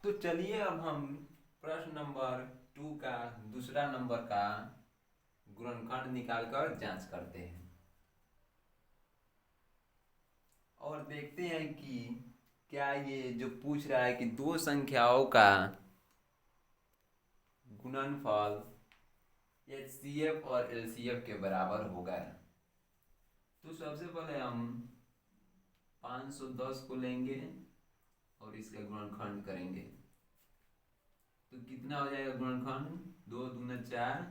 तो चलिए अब हम प्रश्न नंबर 2 का दूसरा नंबर का गुणनखंड निकालकर जांच करते हैं और देखते हैं कि क्या ये जो पूछ रहा है कि दो संख्याओं का गुणनफल एचसीएफ और एलसीएफ के बराबर होगा। तो सबसे पहले हम 510 को लेंगे और इसका गुणनखंड करेंगे। तो कितना हो जाएगा गुणनखंड? 2 दूना 4,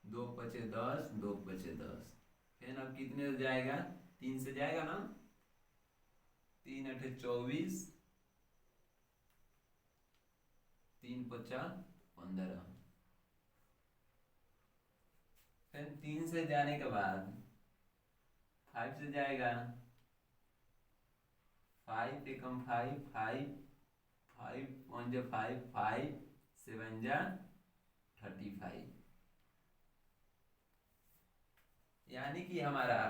2 पचे 10, 2 पचे 10। फिर अब कितने से जाएगा? 3 से जाएगा ना। 3 अठे 24, 3 पचा 15। फिर 3 से जाने के बाद 5 से जाएगा। 5 एकम 5, 5 5 1 जा 5, 5 7 जा 35। यानी कि हमारा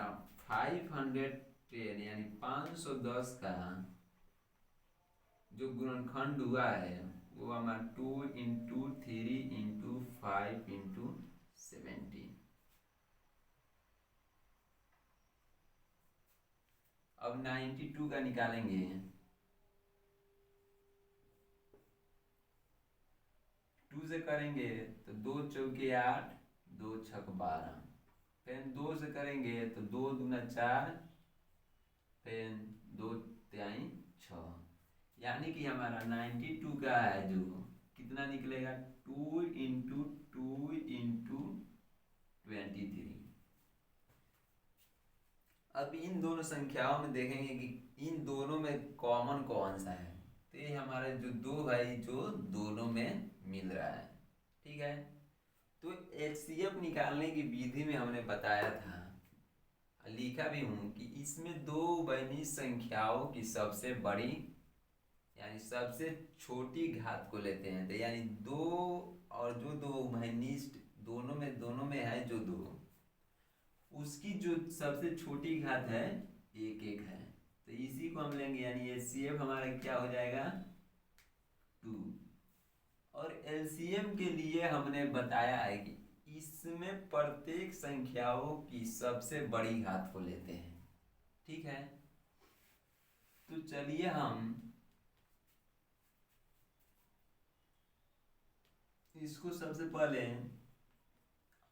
510 यानी 510 का जो गुणनखंड हुआ है वो हमारा 2 इंटू 3 इंटू 5 इंटू 70। अब 92 का निकालेंगे। 2 से करेंगे तो 2 चौके 8, 2 छक 12। फिर 2 से करेंगे तो 2 दूना 4, फिर 2 त्याई 6। यानी कि हमारा 92 का है जो कितना निकलेगा? 2 इंटू 2 इंटू 23। अब इन दोनों संख्याओं में देखेंगे कि इन दोनों में कॉमन कौन सा है। तो ये हमारे जो दो भाई जो दोनों में मिल रहा है। ठीक है। तो एचसीएफ निकालने की विधि में हमने बताया था, लिखा भी हूं कि इसमें दो उभयनिष्ठ संख्याओं की सबसे बड़ी यानी सबसे छोटी घात को लेते हैं। तो यानी दो और जो दो उभयनिष्ठ दोनों में है जो दो, उसकी जो सबसे छोटी घात है एक एक है। तो इसी को हम लेंगे यानी एचसीएफ हमारा क्या हो जाएगा? 2। और एलसीएम के लिए हमने बताया है कि इसमें प्रत्येक संख्याओं की सबसे बड़ी घात को लेते हैं। ठीक है। तो चलिए हम इसको सबसे पहले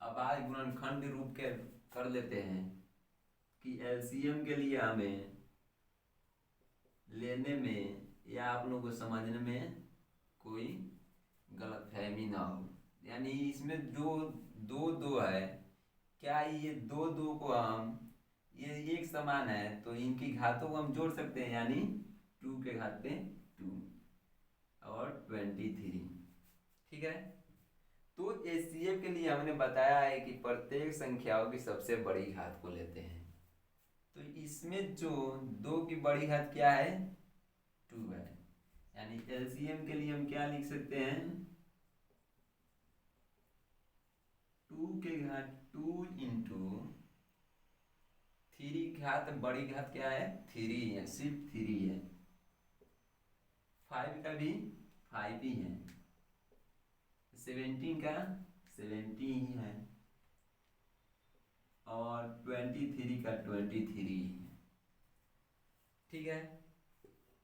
अभाज्य गुणनखंड रूप के कर लेते हैं कि एलसीएम के लिए हमें लेने में या आप लोगों को समझने में कोई गलतफहमी ना हो। यानी इसमें जो दो दो है, क्या ये दो दो को हम ये एक समान है तो इनकी घातों को हम जोड़ सकते हैं। यानी 2 के घात पे 2 और 23। ठीक है। तो एचसीएफ के लिए हमने बताया है कि प्रत्येक संख्याओं की सबसे बड़ी घात को लेते हैं। तो इसमें जो दो की बड़ी घात क्या है? 2 है। यानी एलसीएम के लिए हम क्या लिख सकते हैं? 2 के घात 2 इंटू 3 घात बड़ी घात क्या है? 3 है, सिर्फ 3 है। 5 का भी 5 ही है। 17 का 17 ही है और 23 का 23 ही है। ठीक है।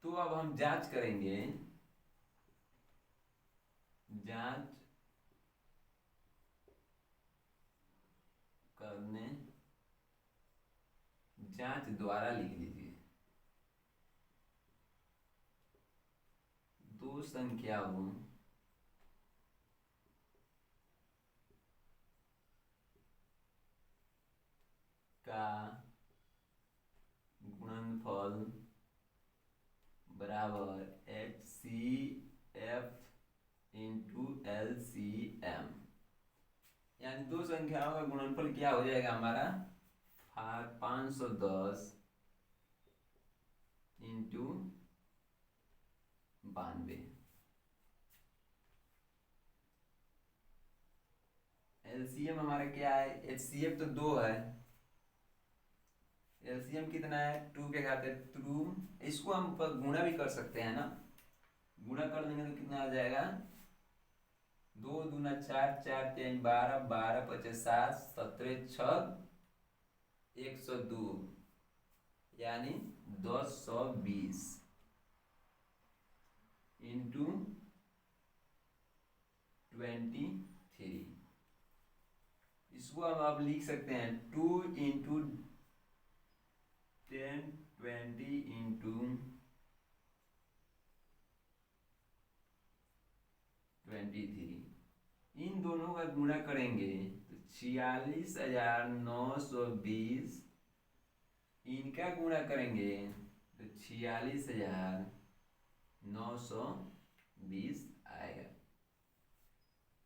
तो अब हम जांच करेंगे। जांच करने जांच द्वारा लिख लीजिए। दो संख्याओं का गुणनफल बराबर H C F into L C M. यानी दो संख्याओं का गुणनफल क्या हो जाएगा हमारा? 510 इंटू 92। एलसीएम हमारा क्या है? एचसीएफ तो 2 है, एलसीएम कितना है? 2 के घाते 2। इसको हम गुणा भी कर सकते हैं ना। गुणा कर देंगे तो कितना आ जाएगा, 2 दूना 4, 4 3 12, 12 5 7, 17 6 102, यानी 1020 इंटू 23। इसको हम आप लिख सकते हैं 2 into 10 20 into 23। इन दोनों का गुणा करेंगे तो 46,920, इनका गुणा करेंगे तो 46,920 आएगा।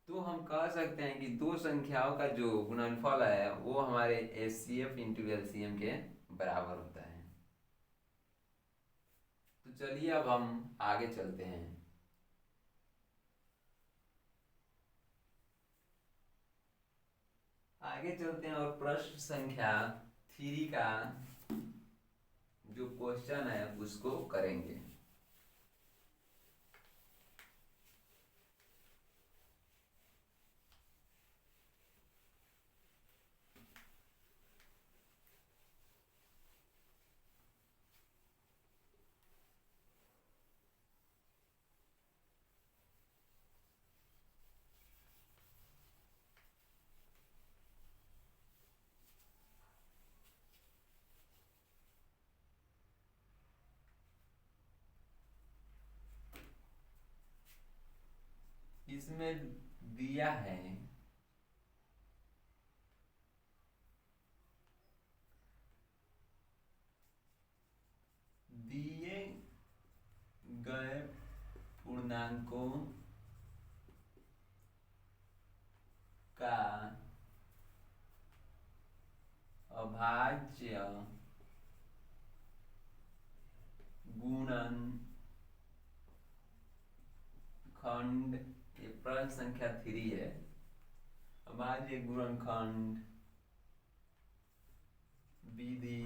तो हम कह सकते हैं कि दो संख्याओं का जो गुणनफल है वो हमारे एचसीएफ इंटू एलसीएम के बराबर होता है। तो चलिए अब हम आगे चलते हैं। आगे चलते हैं और प्रश्न संख्या 3 का जो क्वेश्चन है उसको करेंगे। इसमें दिया है दिए गए पूर्णांकों का अभाज्य गुणनखंड, ये प्रश्न संख्या 3 है। अभाज्य गुणनखंड विधि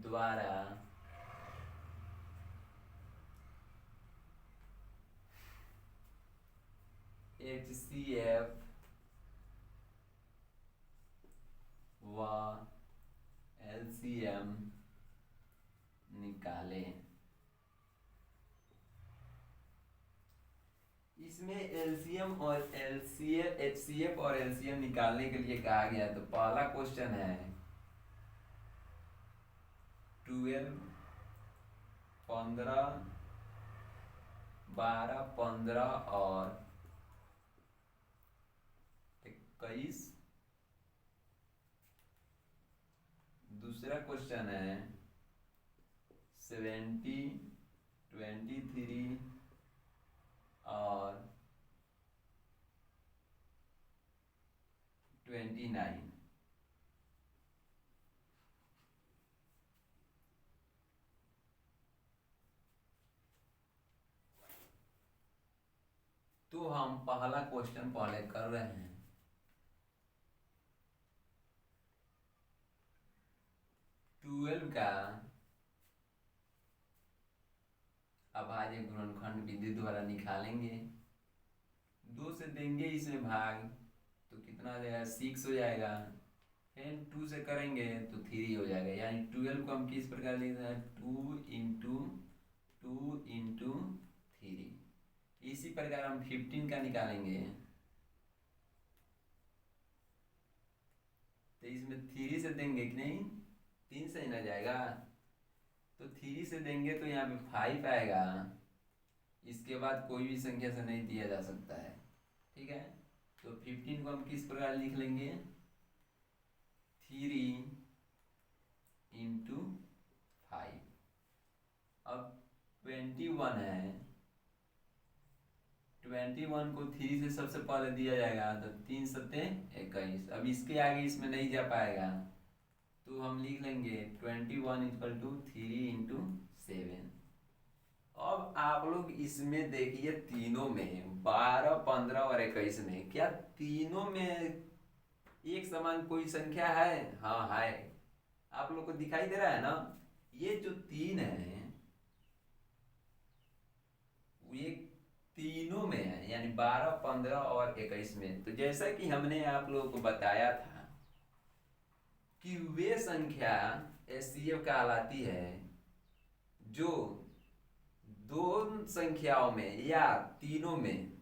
द्वारा HCF व LCM निकालें। इसमें एलसीएम और HCF और LCM निकालने के लिए कहा गया। तो पहला क्वेश्चन है 12 15 12 15 और 21। दूसरा क्वेश्चन है 70 23 और 29। तो हम पहला क्वेश्चन पहले कर रहे हैं। 12 का अभाज्य गुणनखंड विधि द्वारा निकालेंगे। 2 से देंगे इसमें भाग तो कितना हो जाएगा, 6 हो जाएगा। फिर 2 से करेंगे तो 3 हो जाएगा। यानी 12 को हम किस प्रकार लिखते हैं, 2 into 2 into 3। इसी प्रकार हम 15 का निकालेंगे तो इसमें 3 से देंगे कि नहीं, 3 से ही ना जाएगा। तो 3 से देंगे तो यहाँ पे 5 आएगा। इसके बाद कोई भी संख्या से नहीं दिया जा सकता है, ठीक है। तो 15 को हम किस प्रकार लिख लेंगे, 3 into 5। अब 21 है, 21 को 3 से सबसे पहले दिया जाएगा तो 3 सत्ते 21। अब इसके आगे इसमें नहीं जा पाएगा तो हम लिख लेंगे 21 इक्वल टू 3 into 7। अब आप लोग इसमें देखिए तीनों में 12 15 और 21 में क्या तीनों में एक समान कोई संख्या है? हाँ है। आप लोग को दिखाई दे रहा है ना, ये जो 3 है तीनों में है, यानी 12, 15 और 21 में। तो जैसा कि हमने आप लोगों को बताया था कि वे संख्या एचसीएफ कहलाती है जो दो संख्याओं में या तीनों में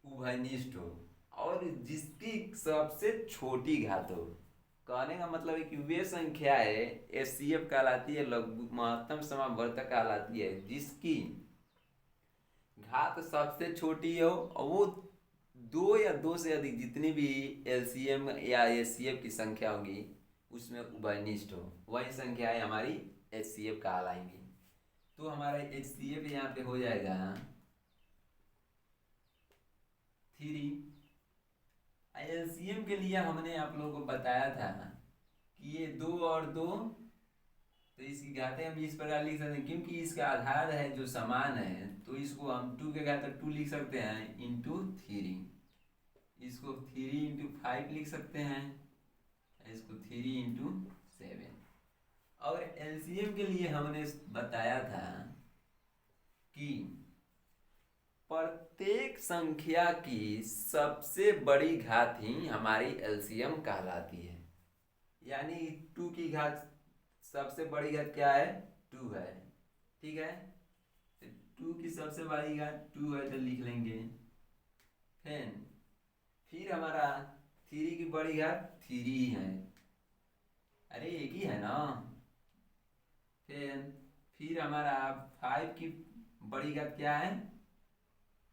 उभयनिष्ठ हो और जिसकी सबसे छोटी घात हो। कहने का मतलब है कि वे संख्याएं एचसीएफ कहलाती है, लघु महत्तम समावर्तक कहलाती है, जिसकी घात सबसे छोटी हो और वो दो या दो से अधिक जितनी भी एलसीएम या एचसीएफ की संख्या होगी उसमें उभयनिष्ठ हो, वही संख्याएं हमारी एचसीएफ कहलाएंगी। तो हमारा एचसीएफ यहाँ पे हो जाएगा 3। एलसीएम के लिए हमने आप लोगों को बताया था कि ये 2 और 2, तो इसकी घातें हम इस प्रकार लिख सकते हैं क्योंकि इसका आधार है जो समान है, तो इसको हम 2 के घात 2 लिख सकते हैं इंटू 3। इसको 3 इंटू 5 लिख सकते हैं, इसको 3 इंटू 7। और एलसीएम के लिए हमने बताया था कि प्रत्येक संख्या की सबसे बड़ी घात ही हमारी एलसीएम कहलाती है। यानी 2 की घात सबसे बड़ी घात क्या है? 2 है। ठीक है, 2 की सबसे बड़ी घात 2 है तो लिख लेंगे। फिर हमारा 3 की बड़ी घात 3 है, अरे एक ही है ना। फिर हमारा 5 की बड़ी घात क्या है?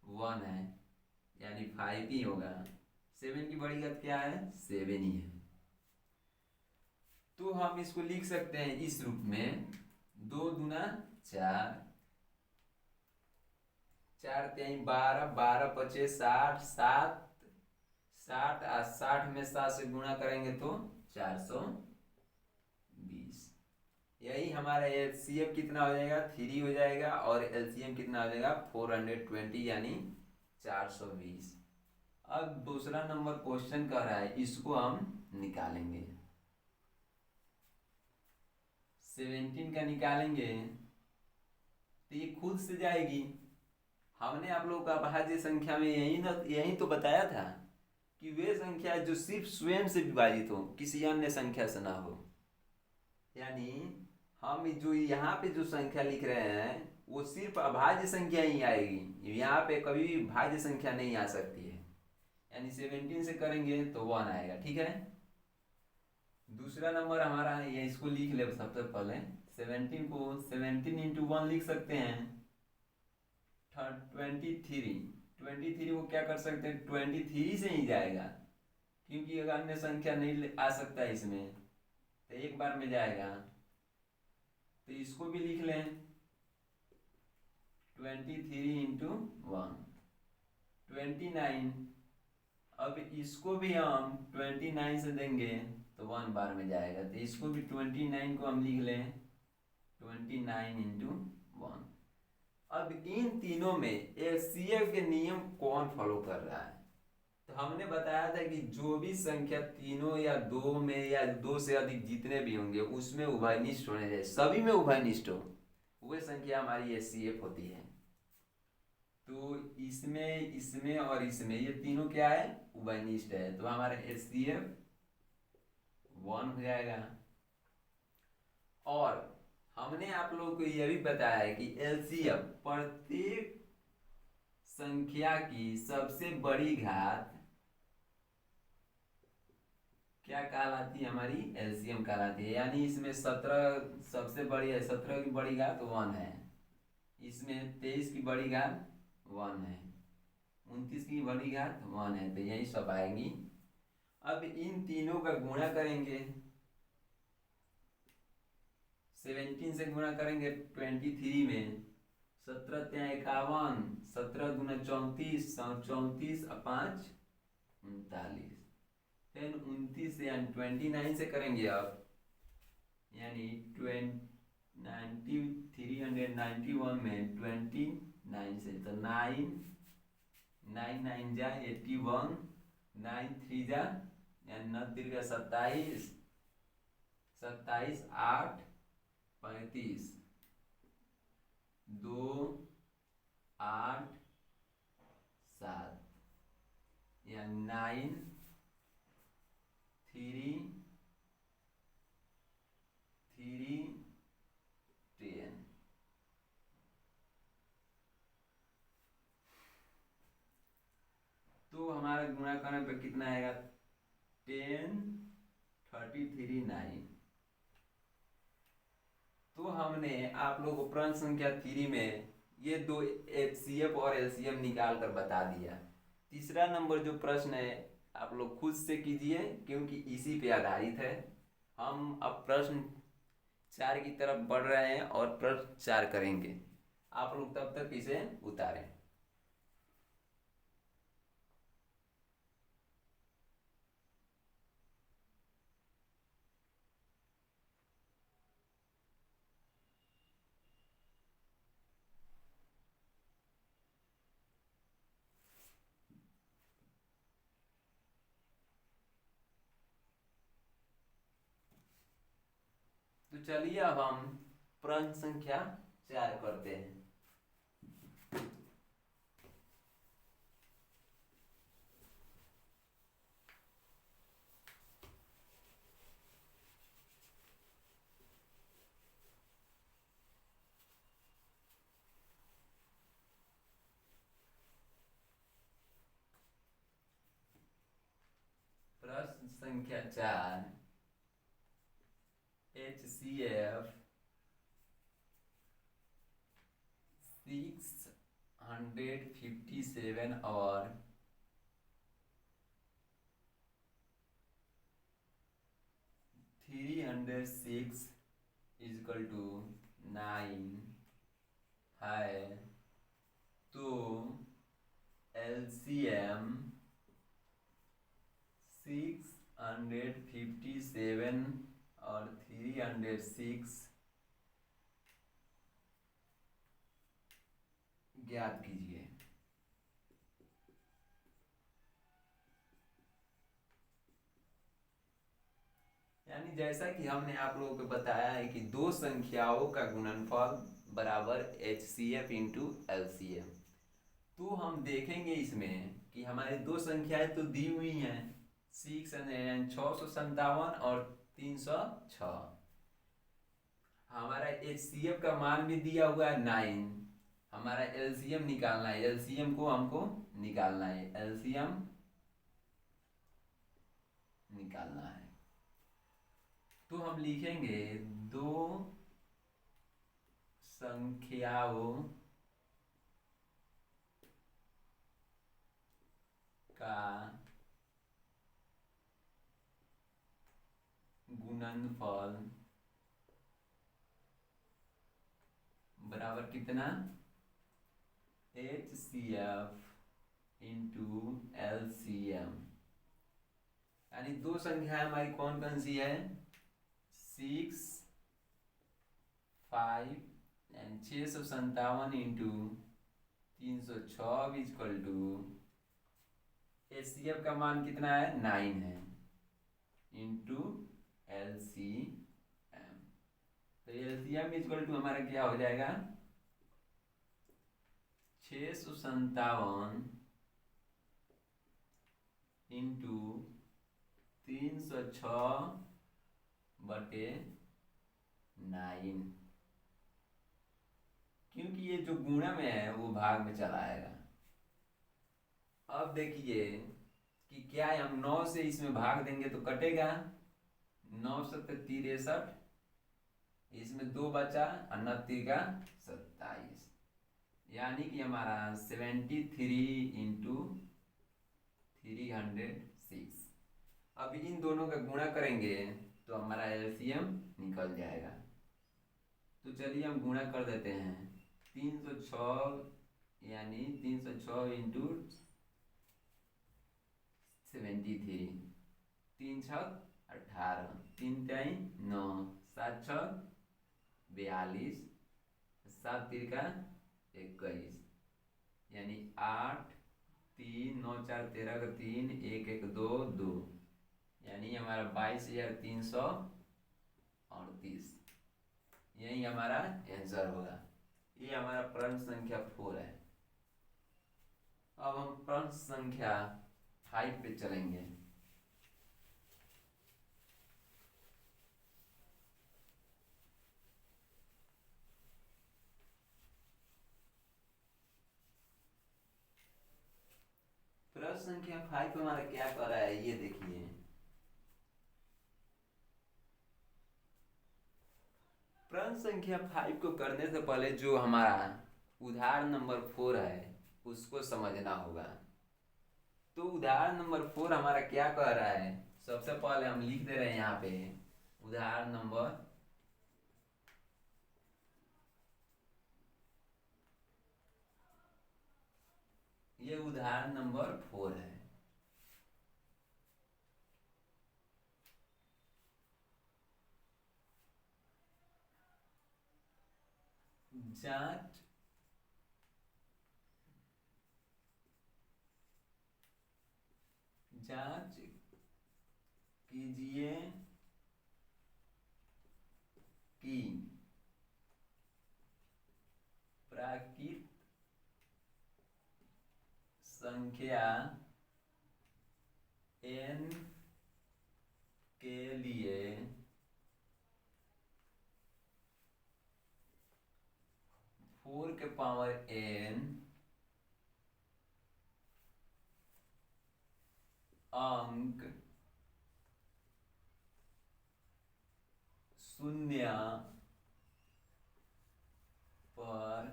1 है, यानी 5 ही होगा। 7 की बड़ी घात क्या है? 7 ही है। तो हम इसको लिख सकते हैं इस रूप में 2 दूना 4, 4 3 12, 12 पचे 60, 7 60 और 60 में 7 से गुणा करेंगे तो 420। यही हमारा एचसीएफ कितना हो जाएगा? 3 हो जाएगा और एलसीएम कितना हो जाएगा? 420 यानी 420। अब दूसरा नंबर क्वेश्चन कह रहा है, इसको हम निकालेंगे। 17 का निकालेंगे तो ये खुद से जाएगी। हमने आप लोगों का अभाज्य संख्या में यही तो बताया था कि वे संख्या जो सिर्फ स्वयं से विभाजित हो, किसी अन्य संख्या से ना हो। यानी हम जो यहाँ पे जो संख्या लिख रहे हैं वो सिर्फ अभाज्य संख्या ही आएगी, यहाँ पे कभी भी भाज्य संख्या नहीं आ सकती है। यानी 17 से करेंगे तो 1 आएगा। ठीक है, दूसरा नंबर हमारा ये, इसको लिख ले सबसे पहले। 17 को 17 इंटू 1 लिख सकते हैं 23। 23 को क्या कर सकते हैं? 23 से ही जाएगा क्योंकि अगर अन्य संख्या नहीं आ सकता इसमें तो एक बार में जाएगा। तो इसको भी लिख लें 23 इंटू 1 29। अब इसको भी हम 29 से देंगे तो 1 बार में जाएगा, तो इसको भी 29 को हम लिख लें 29 इंटू 1। अब इन तीनों में एचसीएफ के नियम कौन फॉलो कर रहा है? तो हमने बताया था कि जो भी संख्या तीनों या दो में या दो से अधिक जितने भी होंगे उसमें उभयनिष्ठ होने चाहिए, सभी में उभयनिष्ठ हो, वह संख्या हमारी एचसीएफ होती है। तो इसमें, इसमें और इसमें ये तीनों क्या है? उभयनिष्ठ है, तो हमारा एचसीएफ 1 हो जाएगा। और हमने आप लोगों को यह भी बताया है कि एलसीएम प्रत्येक संख्या की सबसे बड़ी घात क्या कहलाती है? हमारी एलसीएम कहलाती है। यानी इसमें 17 सबसे बड़ी है, 17 की बड़ी घात 1 है, इसमें 23 की बड़ी घात 1 है, 29 की बड़ी घात 1 है, तो यही सब आएंगी। अब इन तीनों का गुणा करेंगे, 17 से गुणा करेंगे 23 में, 17 ત્યાં 51, 17 दूना 34, 34 और 5 39। फिर 29 से यानी 29 से करेंगे अब, यानी 391 में 29 से, तो 9 9 9 जा 81, 9 3 जा यानी 9 3 का 27, 27 8 35, 2 8 7 या 9 3 3 10। तो हमारा गुणा करने पे कितना आएगा? 10 33 9। तो हमने आप लोगों को प्रश्न संख्या 3 में ये दो एचसीएफ और एलसीएम निकाल कर बता दिया। तीसरा नंबर जो प्रश्न है आप लोग खुद से कीजिए क्योंकि इसी पे आधारित है। हम अब प्रश्न 4 की तरफ बढ़ रहे हैं और प्रश्न 4 करेंगे। आप लोग तब तक इसे उतारें। तो चलिए अब हम प्रश्न संख्या 4 करते हैं। प्रश्न संख्या 4, HCF 657 और 306 इजकल टू 9 है। तो LCM 657 और 306 ज्ञात कीजिए। यानी जैसा कि हमने आप लोगों को बताया है कि दो संख्याओं का गुणनफल बराबर HCF इंटू LCM। तो हम देखेंगे इसमें कि हमारी दो संख्याएं तो दी हुई हैं 657 और 306। हमारा HCF का मान भी दिया हुआ है 9। हमारा LCM निकालना है, LCM को हमको निकालना है, LCM निकालना है। तो हम लिखेंगे दो संख्याओं का गुणनफल बराबर कितना? HCF into LCM। यानी दो संख्या हमारी कौन कौन सी है? 6 5 यानी 657 इंटू 306 इजकल टू HCF का मान कितना है? 9 है इंटू LCM। तो LCM इजकल टू हमारा क्या हो जाएगा? 657 इंटू 306 बटे 9। क्योंकि ये जो गुणा में है वो भाग में चला आएगा। अब देखिए कि क्या है, हम 9 से इसमें भाग देंगे तो कटेगा 9 7 63, इसमें 2 बचा 29 का 27, यानी कि हमारा 73 इंटू 306। अब इन दोनों का गुणा करेंगे तो हमारा LCM निकल जाएगा। तो चलिए हम गुणा कर देते हैं। 306 यानी 306 इंटू 73, 3 छक 18, 3 टाइम 9, 7 छक 42, 7 तिरका 21, यानी 8 3 9 4 13 का 3 1 1 2 2, यानी हमारा 22,338। यही हमारा आंसर होगा। ये हमारा प्रश्न संख्या 4 है। अब हम प्रश्न संख्या 5 पे चलेंगे। प्रश्न संख्या 5 हमारा क्या कर रहा है ये देखिए। प्रश्न संख्या 5 को करने से पहले जो हमारा उदाहरण नंबर 4 है उसको समझना होगा। तो उदाहरण नंबर 4 हमारा क्या कह रहा है, सबसे पहले हम लिख दे रहे हैं यहाँ पे उदाहरण नंबर ये उदाहरण नंबर 4 है। जांच जांच कीजिए कि प्राकृत संख्या n के लिए 4 के पावर n अंक शून्य पर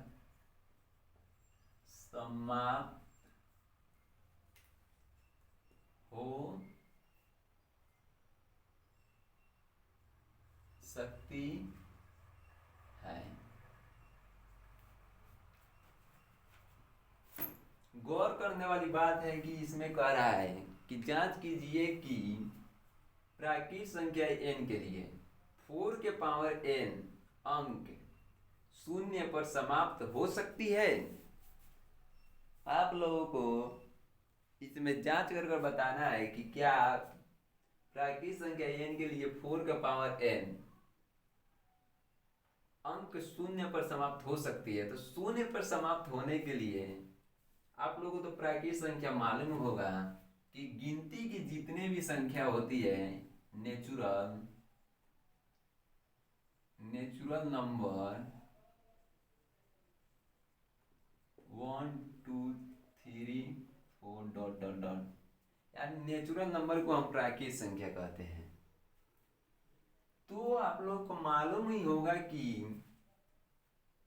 समाप्त हो सकती है। गौर करने वाली बात है कि इसमें कह रहा है कि जांच कीजिए कि प्राकृत संख्या n के लिए 4 के पावर n अंक शून्य पर समाप्त हो सकती है। आप लोगों को इसमें जांच कर बताना है कि क्या प्राकृत संख्या n के लिए 4 का पावर n अंक शून्य पर समाप्त हो सकती है। तो शून्य पर समाप्त होने के लिए आप लोगों को तो प्राकृत संख्या मालूम होगा कि गिनती की जितने भी संख्या होती है natural number 1 2 3 4 dot dot dot यानी नेचुरल नंबर को हम प्राकृत संख्या कहते हैं। तो आप लोग को मालूम ही होगा कि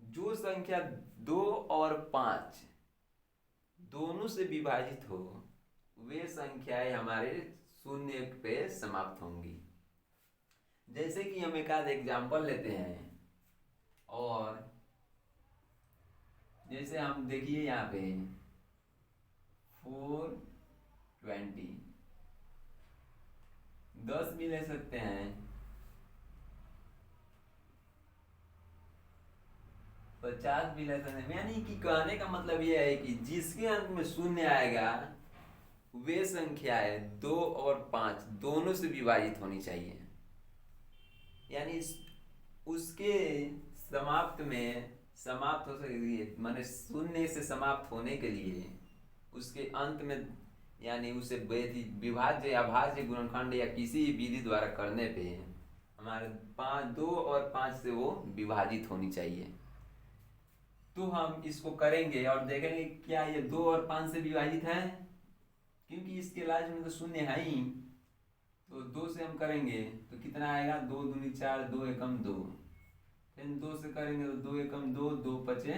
जो संख्या 2 और 5 दोनों से विभाजित हो वे संख्याएं हमारे शून्य पे समाप्त होंगी। जैसे कि हम एक आध एग्जाम्पल लेते हैं और जैसे हम देखिए यहाँ पे 420 10 भी ले सकते हैं, 50 भी ले सकते हैं। यानी कि कहने का मतलब यह है कि जिसके अंत में शून्य आएगा वे संख्याएं 2 और 5 दोनों से विभाजित होनी चाहिए। यानी उसके समाप्त हो सकती है, माने शून्य से समाप्त होने के लिए उसके अंत में यानी उसे विभाज्य अभाज्य गुणनखंड या किसी विधि द्वारा करने पे हमारे 2 और 5 से वो विभाजित होनी चाहिए। तो हम इसको करेंगे और देखेंगे क्या ये 2 और 5 से विभाजित है, क्योंकि इसके लास्ट में तो शून्य है ही। तो 2 से हम करेंगे तो कितना आएगा, 2 दूनी 4 2 एकम 2, फिर 2 से करेंगे तो 2 एकम 2 2 पचे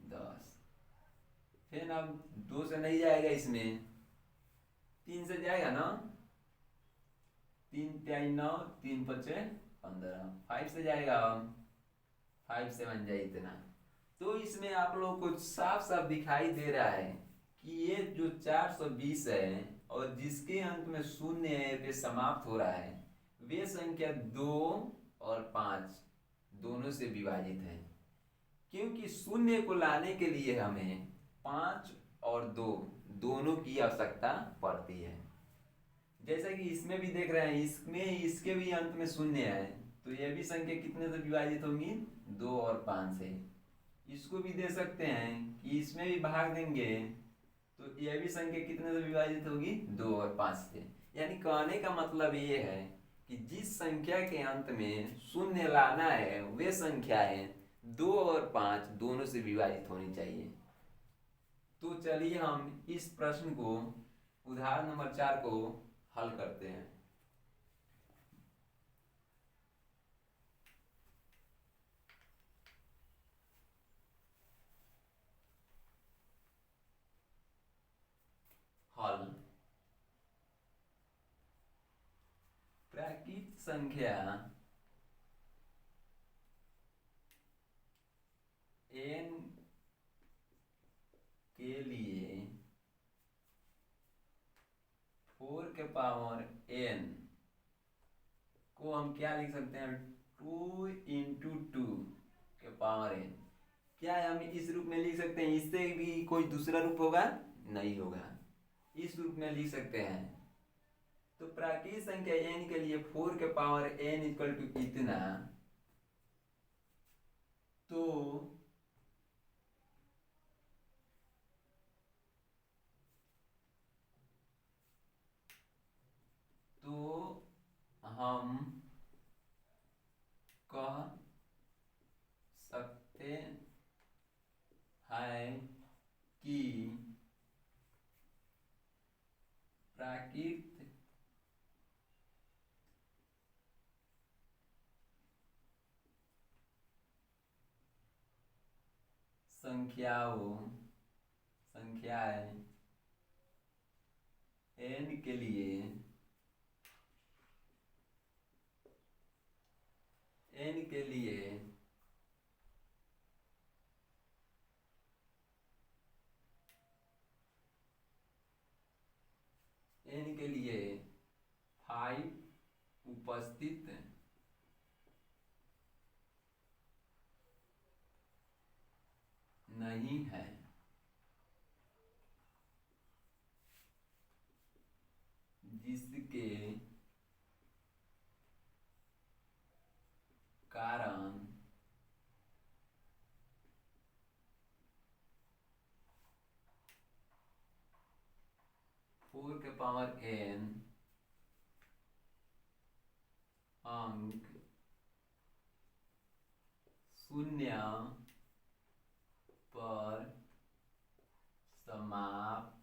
10। फिर अब 2 से नहीं जाएगा, इसमें 3 से जाएगा ना, 3 3 9 3 पचे 15। 5 से जाएगा, 5 से बन जाए इतना। तो इसमें आप लोग को साफ साफ दिखाई दे रहा है कि ये जो 420 है और जिसके अंत में शून्य है पे समाप्त हो रहा है वे संख्या 2 और 5 दोनों से विभाजित है। क्योंकि शून्य को लाने के लिए हमें 5 और 2 दोनों की आवश्यकता पड़ती है। जैसा कि इसमें भी देख रहे हैं, इसमें इसके भी अंत में शून्य है तो यह भी संख्या कितने से विभाजित होंगी, 2 और 5 से। इसको भी दे सकते हैं कि इसमें भी भाग देंगे तो यह भी संख्या कितने से विभाजित होगी? 2 और 5 से। यानी कहने का मतलब ये है कि जिस संख्या के अंत में शून्य लाना है वे संख्याएं 2 और 5 दोनों से विभाजित होनी चाहिए। तो चलिए हम इस प्रश्न को, उदाहरण नंबर 4 को हल करते हैं। हल। प्राकृत संख्या n के लिए 4 के पावर n को हम क्या लिख सकते हैं? 2 इंटू 2 के पावर n। क्या हम इस रूप में लिख सकते हैं? इससे भी कोई दूसरा रूप होगा? नहीं होगा, इस रूप में लिख सकते हैं। तो प्राकृत संख्या n के लिए 4 के पावर n इक्वल टू कितना? तो हम कह सकते हैं कि प्राकृत संख्याएं n के लिए n के लिए n के लिए 5 उपस्थित नहीं है, जिसके कारण 4 के पावर n अंक शून्य पर समाप्त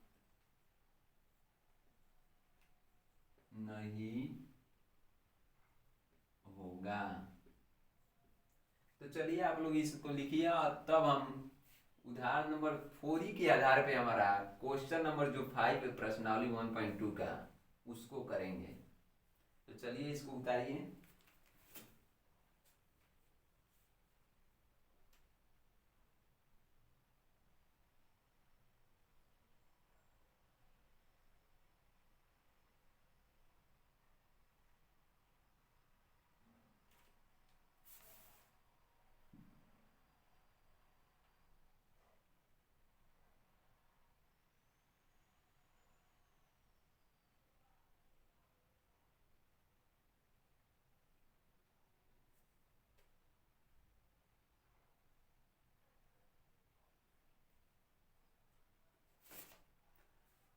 नहीं होगा। तो चलिए आप लोग इसको लिखिए और तब हम उदाहरण नंबर 4 ही के आधार पे हमारा क्वेश्चन नंबर जो 5 है प्रश्नावली 1.2 का, उसको करेंगे। तो चलिए इसको उतारिए।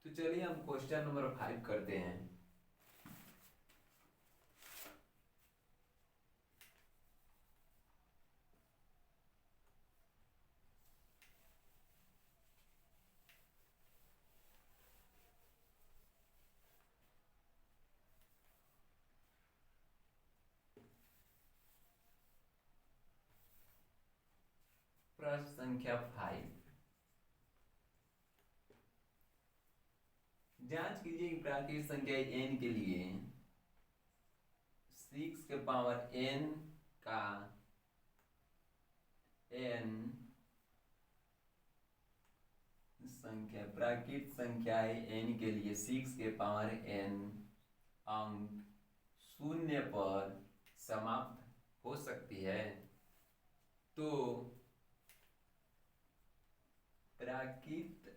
तो चलिए हम क्वेश्चन नंबर 5 करते हैं। प्रश्न संख्या 5, जांच कीजिए कि प्राकृत संख्या n के लिए 6 के पावर n का n संख्या, प्राकृत संख्याएं n के लिए 6 के पावर n अंक शून्य पर समाप्त हो सकती है। तो प्राकृत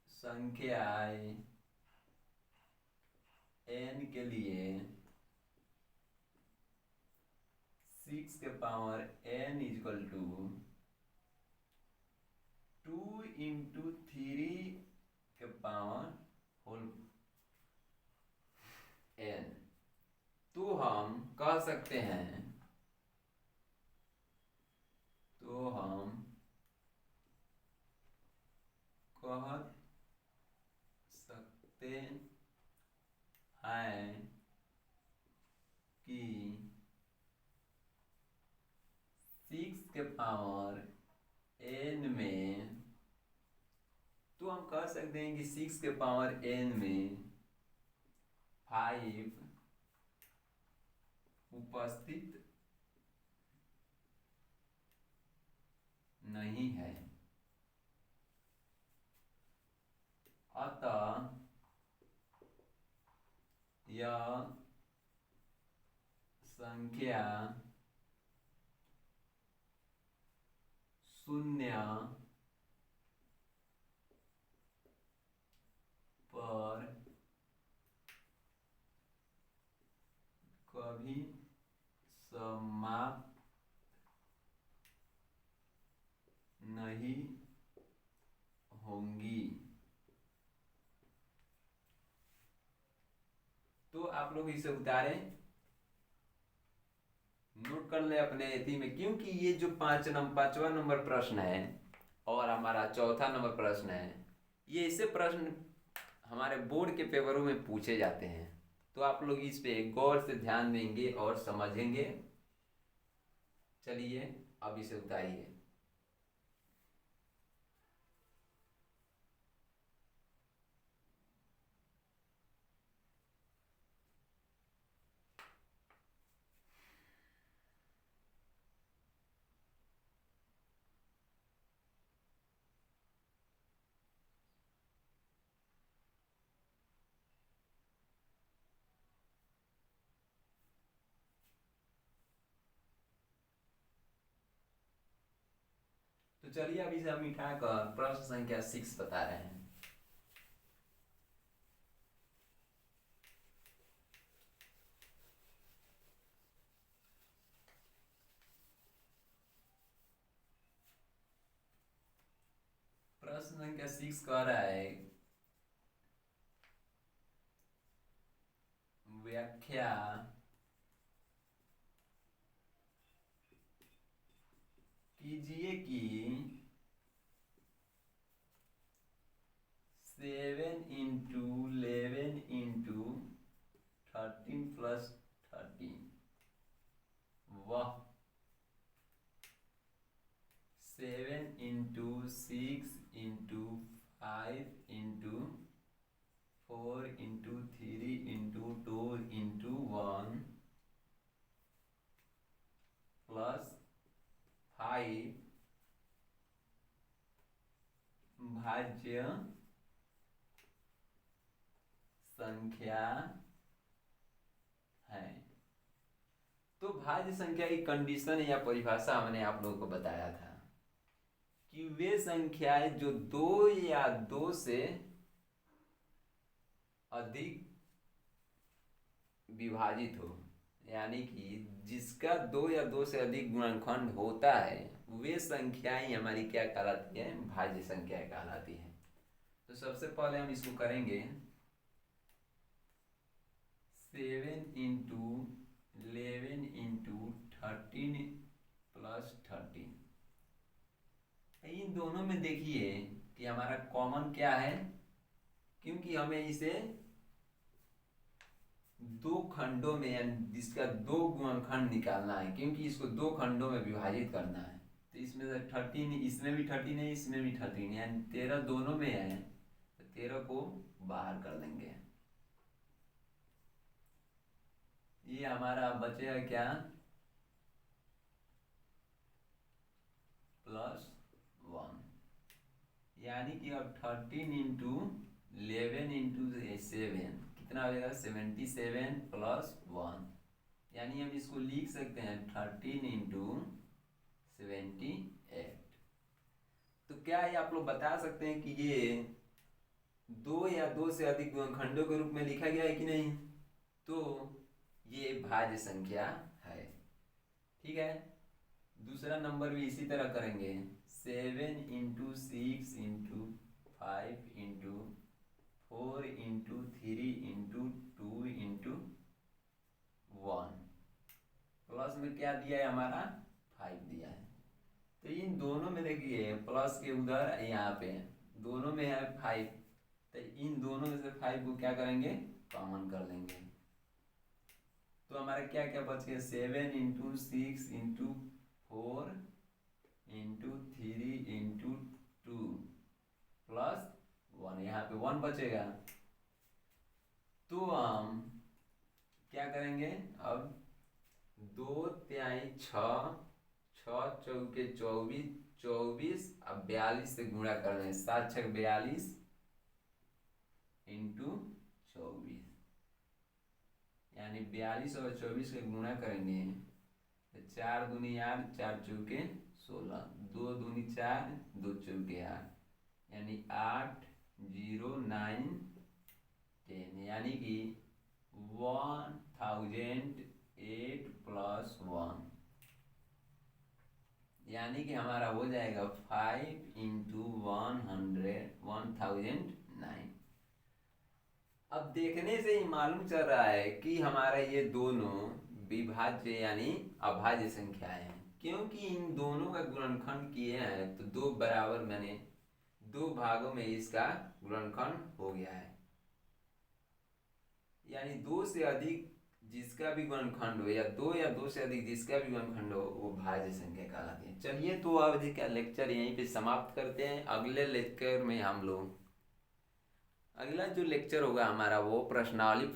संख्याएं n के लिए 6 के पावर n इक्वल टू 2 × 3 के पावर होल n। तो हम कह सकते हैं, तो हम कह सकते हैं कि 6 के पावर n में, तो हम कह सकते हैं कि 6 के पावर n में 5 उपस्थित नहीं है। अतः यह संख्या शून्य पर कभी समाप्त नहीं होंगी। तो आप लोग इसे उतारें, नोट कर ले अपने एथी में, क्योंकि ये जो पांचवा नंबर प्रश्न है और हमारा चौथा नंबर प्रश्न है, ये ऐसे प्रश्न हमारे बोर्ड के पेपरों में पूछे जाते हैं। तो आप लोग इस पे गौर से ध्यान देंगे और समझेंगे। चलिए अब इसे उतारिए। तो चलिए अभी से हम मिटाकर प्रश्न संख्या 6 बता रहे हैं। प्रश्न संख्या 6 कह रहा है, व्याख्या कीजिए कि 7 × 11 × 13 + 13 वह 7 × 6 × 5 × 4 × 3 × 2 × 1 + 5 भाज्य संख्या है। तो भाज्य संख्या की कंडीशन या परिभाषा हमने आप लोगों को बताया था कि वे संख्याएं जो 2 या 2 से अधिक विभाजित हो, यानी कि जिसका 2 या 2 से अधिक गुणनखंड होता है, वे संख्याएं हमारी क्या कहलाती है? भाज्य संख्या कहलाती है। तो सबसे पहले हम इसको करेंगे 7 × 11 × 13 + 13। इन दोनों में देखिए कि हमारा कॉमन क्या है, क्योंकि हमें इसे 2 खंडों में, यानी जिसका 2 गुणनखंड निकालना है, क्योंकि इसको 2 खंडों में विभाजित करना है। तो इसमें से 13, इसमें भी 13 है, इसमें भी 13, यानी 13 दोनों में है, तो 13 को बाहर कर देंगे। ये हमारा बचेगा क्या? +1, यानी कि अब 13 × 11 × 7 कितना हो जाएगा? 77 + 1, यानी हम इसको लिख सकते हैं 13 × 78। तो क्या ये आप लोग बता सकते हैं कि ये 2 या 2 से अधिक खंडों के रूप में लिखा गया है कि नहीं? तो ये भाज्य संख्या है। ठीक है, दूसरा नंबर भी इसी तरह करेंगे। 7 × 6 × 5 × 4 × 2 × 1 प्लस में क्या दिया है हमारा 5 दिया है। तो इन दोनों में देखिए प्लस के उधर यहाँ पे दोनों में है 5, तो इन दोनों में से 5 को क्या करेंगे कॉमन कर लेंगे। तो हमारा क्या क्या बच गया 7 × 6 × 4 × 3 × 2 प्लस 1, यहाँ पे 1 बचेगा। तो हम क्या करेंगे अब 2×3 6, 6×4 24, 24 अब 42 से गुणा कर दें। 7×6 42 × 24 यानी 42 और 24 के गुणा करेंगे तो 4×2 8, 4×4 16, 2×2 4, 2×4 8 यानी 8 0 9 10 यानी कि 1008 + 1 यानी कि हमारा हो जाएगा 5 × 1009। अब देखने से ही मालूम चल रहा है कि हमारा ये दोनों विभाज्य यानी अभाज्य संख्याएं हैं, क्योंकि इन दोनों का गुणनखंड किए हैं तो दो बराबर मैंने 2 भागों में इसका गुणनखंड हो गया है। यानी 2 से अधिक जिसका भी गुणनखंड हो या 2 या 2 से अधिक जिसका भी गुणनखंड हो वो भाज्य संख्या कहलाती है। चलिए तो अब जी का लेक्चर यहीं पे समाप्त करते हैं। अगले लेक्चर में हम लोग अगला जो लेक्चर होगा हमारा वो प्रश्नावली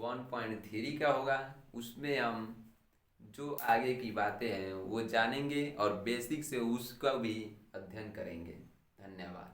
1.3 का होगा। उसमें हम जो आगे की बातें हैं वो जानेंगे और बेसिक से उसका भी अध्ययन करेंगे। धन्यवाद।